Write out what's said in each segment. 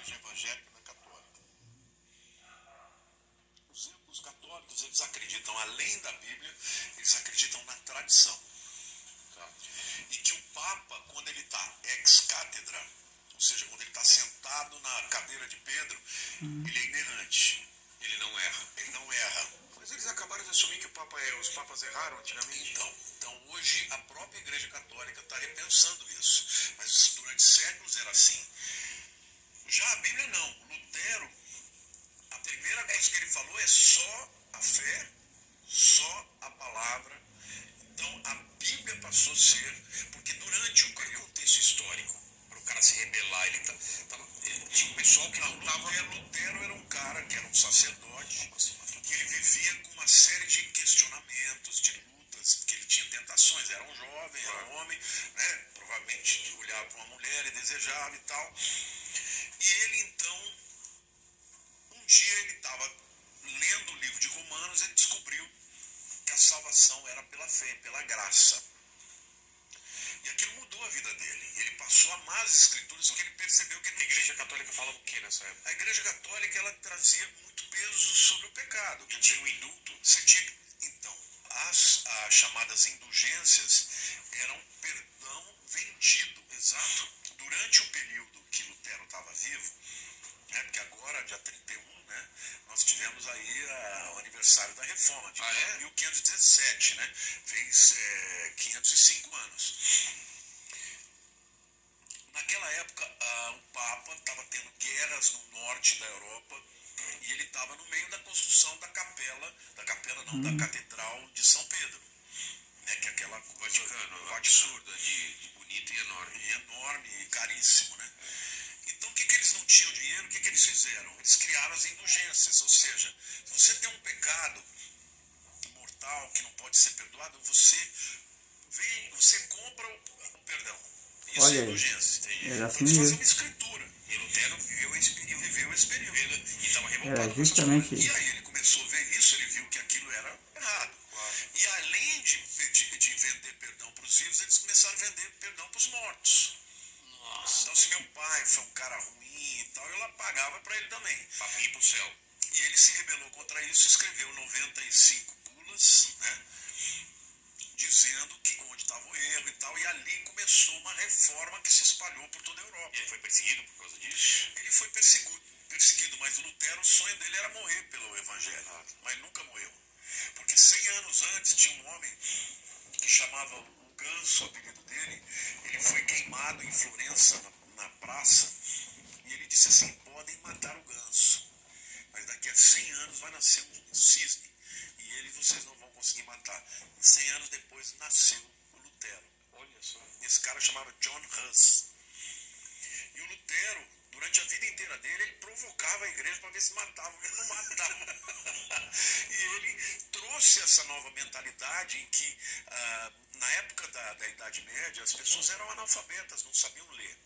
igreja evangélica e na católica. Os católicos, eles acreditam, além da Bíblia, eles acreditam na tradição. Tá? E que o Papa, quando ele está ex-cátedra, ou seja, quando ele está sentado na cadeira de Pedro, ele é inerrante. Ele não erra. Ele não erra. Mas eles acabaram de assumir que os papas erraram antigamente. Então hoje a própria Igreja Católica está repensando isso. Mas durante séculos era assim. Já a Bíblia não. Lutero, a primeira coisa que ele falou é só a fé, só a palavra. Então a Bíblia passou a ser, porque durante o contexto histórico, para o cara se rebelar, tinha um pessoal que não estava. Lutero era um cara que era um sacerdote, que ele vivia com uma série de questionamentos, de lutas, porque ele tinha tentações, era um jovem, era um homem, né? Provavelmente olhava para uma mulher e desejava e tal. E ele então, um dia ele estava lendo o livro de Romanos e descobriu que a salvação era pela fé, pela graça. E aquilo mudou a vida dele. Ele passou a amar as escrituras porque ele percebeu que a Igreja Católica falava o que nessa época? A Igreja Católica, ela trazia muito peso sobre o pecado. Que tinha um indulto. Então, as chamadas indulgências eram perdão vendido. Exato. Durante o período que Lutero estava vivo, né, porque agora, dia 31, né, nós tivemos aí o aniversário da Reforma, de 1517, né, fez 505 anos. Naquela época, o Papa estava tendo guerras no norte da Europa e ele estava no meio da construção da Catedral de São Pedro, né, que é aquela coisa absurda, de bonita e enorme. E enorme e caríssimo, né? Então, o que eles não tinham dinheiro, o que eles fizeram? Eles criaram as indulgências, ou seja, se você tem um pecado mortal que não pode ser perdoado, você compra o perdão. Isso é indulgência. Era assim eles faziam mesmo. uma escritura. E Lutero viveu esse período. E estava revoltado. Era justamente E aí ele começou a ver isso, ele viu que aquilo era errado. E além de vender perdão para os vivos, eles começaram a vender perdão para os mortos. Nossa. Então, se meu pai foi um cara ruim e tal, eu apagava para ele também. Papinho pro céu. E ele se rebelou contra isso, escreveu 95 bulas, né? Dizendo que onde estava o erro e tal, e ali começou uma reforma que se espalhou por toda a Europa. E ele foi perseguido por causa disso? Ele foi perseguido, mas Lutero, o sonho dele era morrer pelo Evangelho, mas nunca morreu. Porque 100 anos antes tinha um homem que chamava o Ganso, o apelido dele, ele foi queimado em Florença, na praça, e ele disse assim: podem matar o ganso, mas daqui a 100 anos vai nascer um cisne, e ele vocês não vão conseguir matar. E 100 anos depois nasceu o Lutero. Olha só. Esse cara chamava John Huss. E o Lutero, durante a vida inteira dele, ele provocava a igreja para ver se matava, ele não matava. E ele trouxe essa nova mentalidade em que, na época da Idade Média, as pessoas eram analfabetas, não sabiam ler.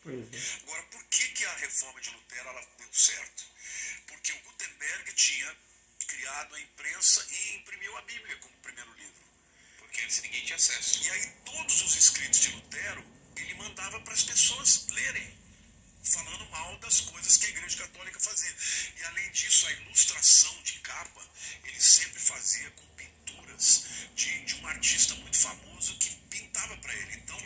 Agora, por que a reforma de Lutero ela deu certo? Porque o Gutenberg tinha criado a imprensa e imprimiu a Bíblia como primeiro livro. Porque antes ninguém tinha acesso. E aí todos os escritos de Lutero, ele mandava para as pessoas lerem, falando mal das coisas que a Igreja Católica fazia. E além disso, a ilustração de capa, ele sempre fazia com pinturas de um artista muito famoso que pintava para ele. Então,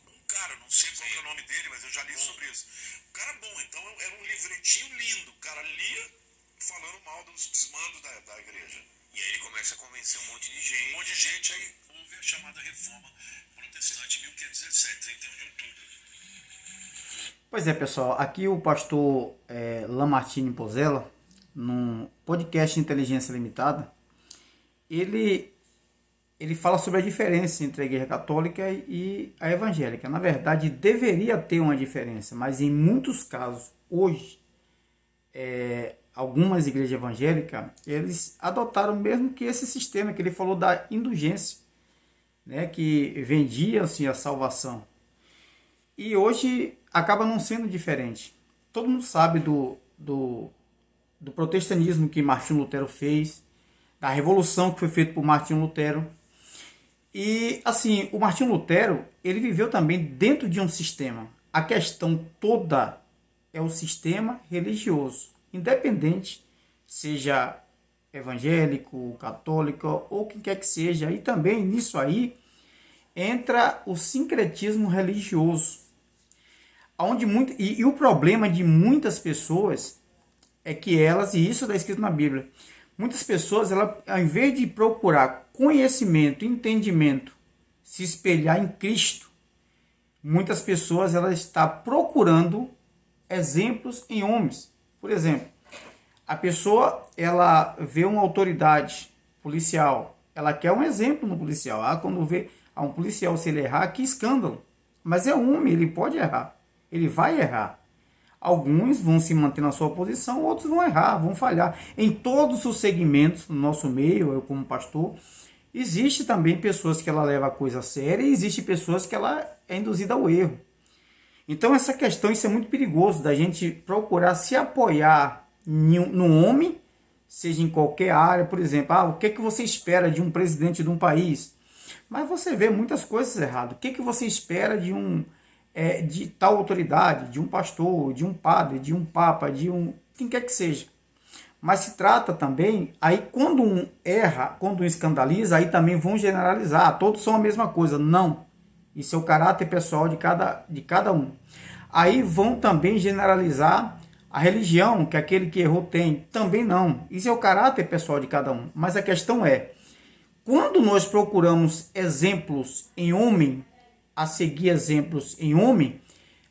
um cara, não sei qual é o nome dele, mas eu já li sobre isso. Um cara bom, então era um livretinho lindo. O cara lia falando mal dos desmandos da igreja. E aí ele começa a convencer um monte de gente. Um monte de gente, aí houve a chamada Reforma Protestante em 1517, 31 de outubro. Pois é, pessoal, aqui o pastor Lamartine Pozella, num podcast Inteligência Limitada, ele fala sobre a diferença entre a Igreja Católica e a evangélica. Na verdade, deveria ter uma diferença, mas em muitos casos, hoje, algumas igrejas evangélicas, eles adotaram mesmo que esse sistema que ele falou da indulgência, né, que vendia assim, a salvação. E hoje acaba não sendo diferente. Todo mundo sabe do protestantismo que Martinho Lutero fez, da revolução que foi feita por Martinho Lutero. E assim, o Martinho Lutero, ele viveu também dentro de um sistema. A questão toda é o sistema religioso, independente, seja evangélico, católico ou quem quer que seja. E também nisso aí entra o sincretismo religioso, onde e o problema de muitas pessoas é que elas, e isso está escrito na Bíblia, muitas pessoas, ao invés de procurar conhecimento, entendimento, se espelhar em Cristo, muitas pessoas elas estão procurando exemplos em homens. Por exemplo, a pessoa ela vê uma autoridade policial, ela quer um exemplo no policial. Quando vê um policial, se ele errar, que escândalo. Mas é homem, ele pode errar, ele vai errar. Alguns vão se manter na sua posição, outros vão errar, vão falhar. Em todos os segmentos, no nosso meio, eu como pastor, existe também pessoas que ela leva a coisa a séria e existe pessoas que ela é induzida ao erro. Então essa questão, isso é muito perigoso, da gente procurar se apoiar no homem, seja em qualquer área. Por exemplo, o que você espera de um presidente de um país? Mas você vê muitas coisas erradas. O que você espera de tal autoridade, de um pastor, de um padre, de um papa, de quem quer que seja? Mas se trata também, aí quando um erra, quando um escandaliza, aí também vão generalizar, todos são a mesma coisa. Não, isso é o caráter pessoal de cada um. Aí vão também generalizar a religião que aquele que errou tem. Também não, isso é o caráter pessoal de cada um. Mas a questão é, quando nós procuramos exemplos em homem, a seguir exemplos em homem,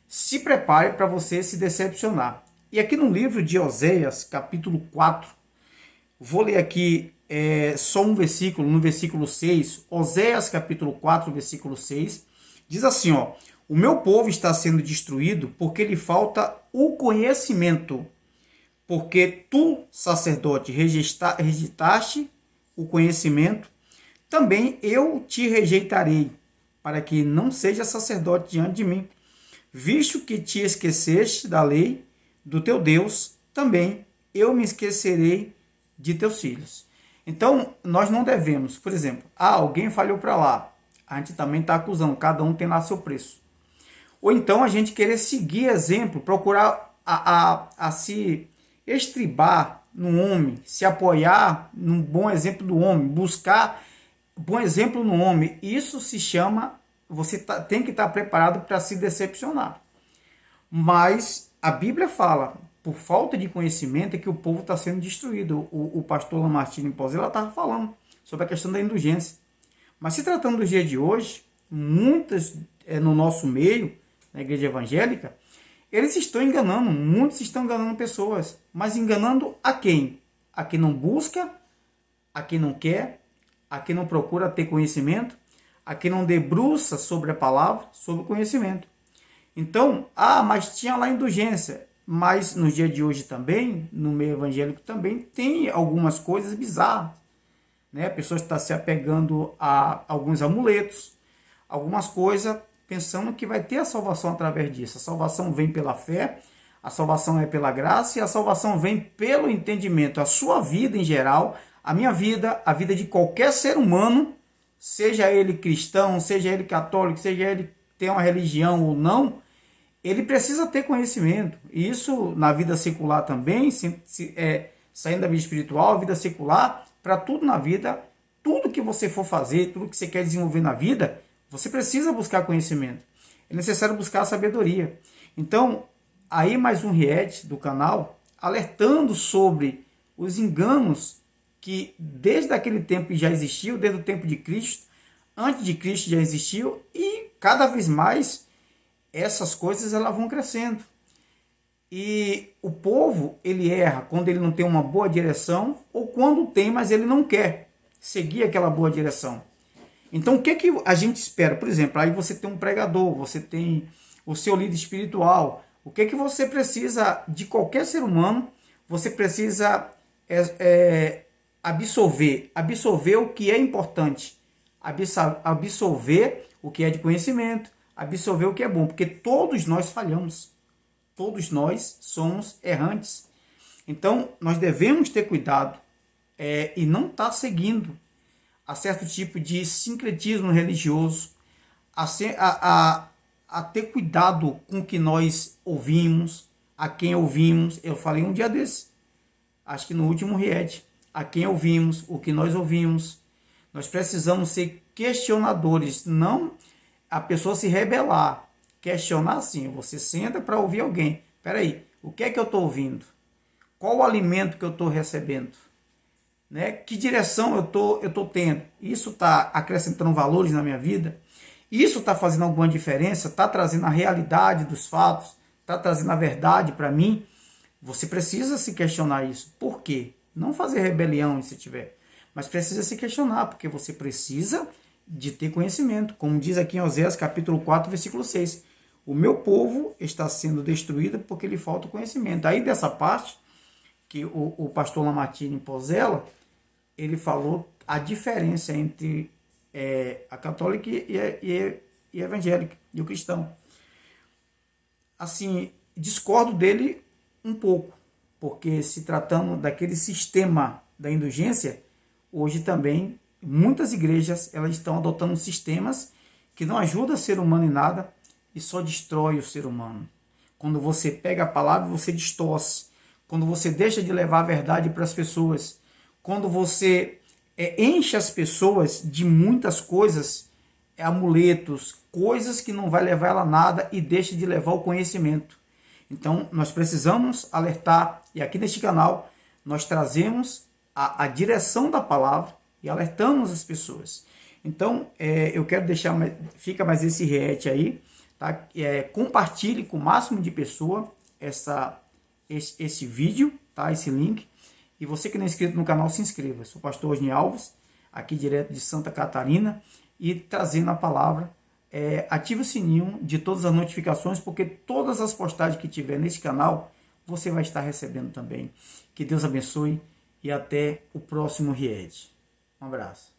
se prepare para você se decepcionar. E aqui no livro de Oséias, capítulo 4, vou ler aqui só um versículo, no versículo 6, Oséias capítulo 4, versículo 6, diz assim, o meu povo está sendo destruído porque lhe falta o conhecimento, porque tu, sacerdote, rejeitaste o conhecimento, também eu te rejeitarei, para que não seja sacerdote diante de mim. Visto que te esqueceste da lei do teu Deus, também eu me esquecerei de teus filhos. Então, nós não devemos, por exemplo, alguém falhou para lá, a gente também está acusando, cada um tem lá seu preço. Ou então a gente querer seguir exemplo, procurar a se estribar no homem, se apoiar num bom exemplo do homem, buscar bom exemplo no homem. Isso se chama, você tem que estar preparado para se decepcionar. Mas a Bíblia fala, por falta de conhecimento, é que o povo está sendo destruído. O pastor Lamartine Pozella estava falando sobre a questão da indulgência. Mas se tratando do dia de hoje, muitas no nosso meio, na igreja evangélica, eles estão enganando, muitos estão enganando pessoas. Mas enganando a quem? A quem não busca, a quem não quer, a quem não procura ter conhecimento, a quem não debruça sobre a palavra, sobre o conhecimento. Então, mas tinha lá indulgência. Mas no dia de hoje também, no meio evangélico também, tem algumas coisas bizarras. Né? A pessoa está se apegando a alguns amuletos, algumas coisas, pensando que vai ter a salvação através disso. A salvação vem pela fé, a salvação é pela graça e a salvação vem pelo entendimento. A sua vida em geral, a minha vida, a vida de qualquer ser humano, seja ele cristão, seja ele católico, seja ele ter uma religião ou não, ele precisa ter conhecimento. E isso na vida secular também, saindo da vida espiritual, vida secular, para tudo na vida, tudo que você for fazer, tudo que você quer desenvolver na vida, você precisa buscar conhecimento. É necessário buscar a sabedoria. Então, aí mais um react do canal, alertando sobre os enganos que desde aquele tempo já existiu, desde o tempo de Cristo, antes de Cristo já existiu, e cada vez mais essas coisas elas vão crescendo. E o povo, ele erra quando ele não tem uma boa direção, ou quando tem, mas ele não quer seguir aquela boa direção. Então, o que a gente espera? Por exemplo, aí você tem um pregador, você tem o seu líder espiritual. O que você precisa de qualquer ser humano? Você precisa absorver o que é importante, absorver o que é de conhecimento, absorver o que é bom, porque todos nós falhamos, todos nós somos errantes. Então, nós devemos ter cuidado e não estar seguindo a certo tipo de sincretismo religioso, a ter cuidado com o que nós ouvimos, a quem ouvimos. Eu falei um dia desse, acho que no último Ried, a quem ouvimos, o que nós ouvimos. Nós precisamos ser questionadores, não a pessoa se rebelar. Questionar sim, você senta para ouvir alguém. Espera aí, o que é que eu estou ouvindo? Qual o alimento que eu estou recebendo? Né? Que direção eu tô tendo? Isso está acrescentando valores na minha vida? Isso está fazendo alguma diferença? Está trazendo a realidade dos fatos? Está trazendo a verdade para mim? Você precisa se questionar isso. Por quê? Não fazer rebelião se tiver, mas precisa se questionar, porque você precisa de ter conhecimento. Como diz aqui em Oséias capítulo 4, versículo 6. O meu povo está sendo destruído porque lhe falta conhecimento. Aí dessa parte, que o pastor Lamartine Pozella, ele falou a diferença entre a católica e a evangélica, e o cristão. Assim, discordo dele um pouco, porque se tratando daquele sistema da indulgência, hoje também muitas igrejas elas estão adotando sistemas que não ajudam o ser humano em nada e só destrói o ser humano. Quando você pega a palavra, você distorce. Quando você deixa de levar a verdade para as pessoas. Quando você enche as pessoas de muitas coisas, amuletos, coisas que não vai levar ela a nada e deixa de levar o conhecimento. Então, nós precisamos alertar, e aqui neste canal, nós trazemos a direção da palavra e alertamos as pessoas. Então, eu quero deixar, fica mais esse reete aí, tá? Compartilhe com o máximo de pessoas esse vídeo, tá? Esse link. E você que não é inscrito no canal, se inscreva. Sou o pastor Osni Alves, aqui direto de Santa Catarina, e trazendo a palavra. Ative o sininho de todas as notificações, porque todas as postagens que tiver nesse canal, você vai estar recebendo também. Que Deus abençoe e até o próximo Ried. Um abraço.